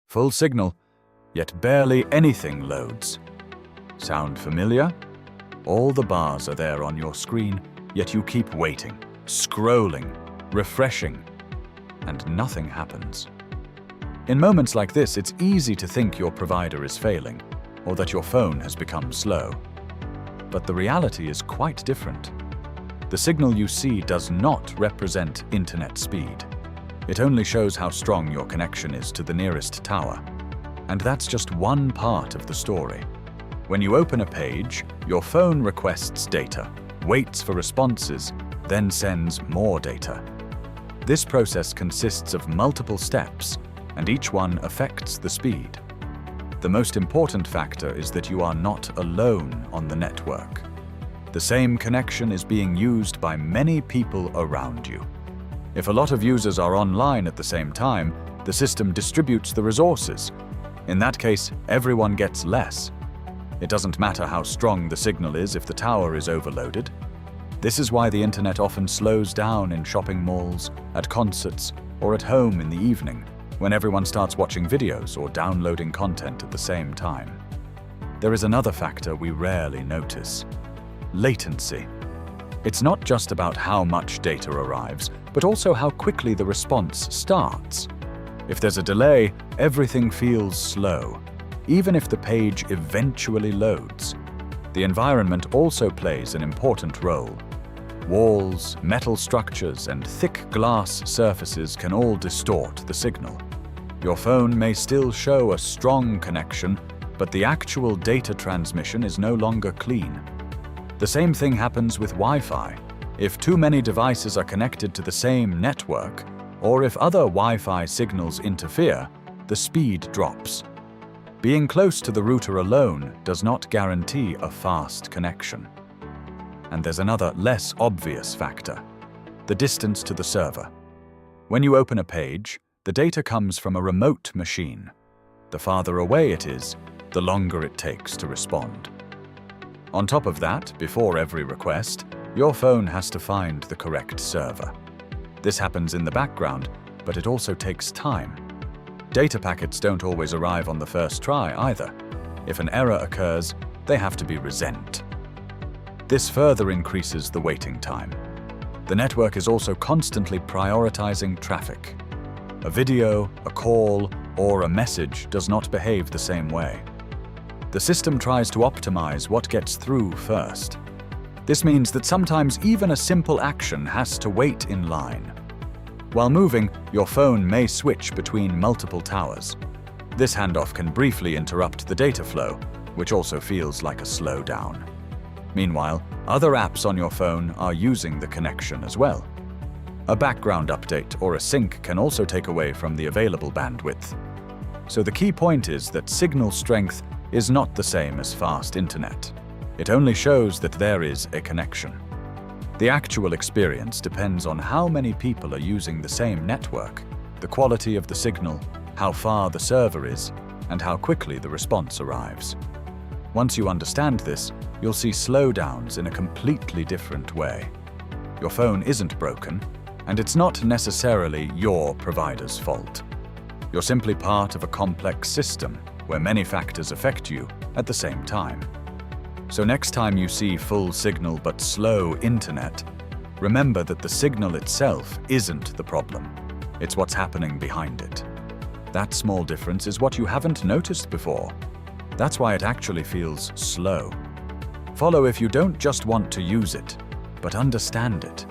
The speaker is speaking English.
Full signal, yet barely anything loads. Sound familiar? All the bars are there on your screen, yet you keep waiting, scrolling, refreshing, and nothing happens. In moments like this, it's easy to think your provider is failing, or that your phone has become slow. But the reality is quite different. The signal you see does not represent internet speed. It only shows how strong your connection is to the nearest tower. And that's just one part of the story. When you open a page, your phone requests data, waits for responses, then sends more data. This process consists of multiple steps, and each one affects the speed. The most important factor is that you are not alone on the network. The same connection is being used by many people around you. If a lot of users are online at the same time, the system distributes the resources. In that case, everyone gets less. It doesn't matter how strong the signal is if the tower is overloaded. This is why the internet often slows down in shopping malls, at concerts, or at home in the evening, when everyone starts watching videos or downloading content at the same time. There is another factor we rarely notice: latency. It's not just about how much data arrives, but also how quickly the response starts. If there's a delay, everything feels slow, even if the page eventually loads. The environment also plays an important role. Walls, metal structures, and thick glass surfaces can all distort the signal. Your phone may still show a strong connection, but the actual data transmission is no longer clean. The same thing happens with Wi-Fi. If too many devices are connected to the same network, or if other Wi-Fi signals interfere, the speed drops. Being close to the router alone does not guarantee a fast connection. And there's another, less obvious factor: the distance to the server. When you open a page, the data comes from a remote machine. The farther away it is, the longer it takes to respond. On top of that, before every request, your phone has to find the correct server. This happens in the background, but it also takes time. Data packets don't always arrive on the first try either. If an error occurs, they have to be resent. This further increases the waiting time. The network is also constantly prioritizing traffic. A video, a call, or a message does not behave the same way. The system tries to optimize what gets through first. This means that sometimes even a simple action has to wait in line. While moving, your phone may switch between multiple towers. This handoff can briefly interrupt the data flow, which also feels like a slowdown. Meanwhile, other apps on your phone are using the connection as well. A background update or a sync can also take away from the available bandwidth. So the key point is that signal strength is not the same as fast internet. It only shows that there is a connection. The actual experience depends on how many people are using the same network, the quality of the signal, how far the server is, and how quickly the response arrives. Once you understand this, you'll see slowdowns in a completely different way. Your phone isn't broken, and it's not necessarily your provider's fault. You're simply part of a complex system where many factors affect you at the same time. So next time you see full signal but slow internet, remember that the signal itself isn't the problem. It's what's happening behind it. That small difference is what you haven't noticed before. That's why it actually feels slow. Follow if you don't just want to use it, but understand it.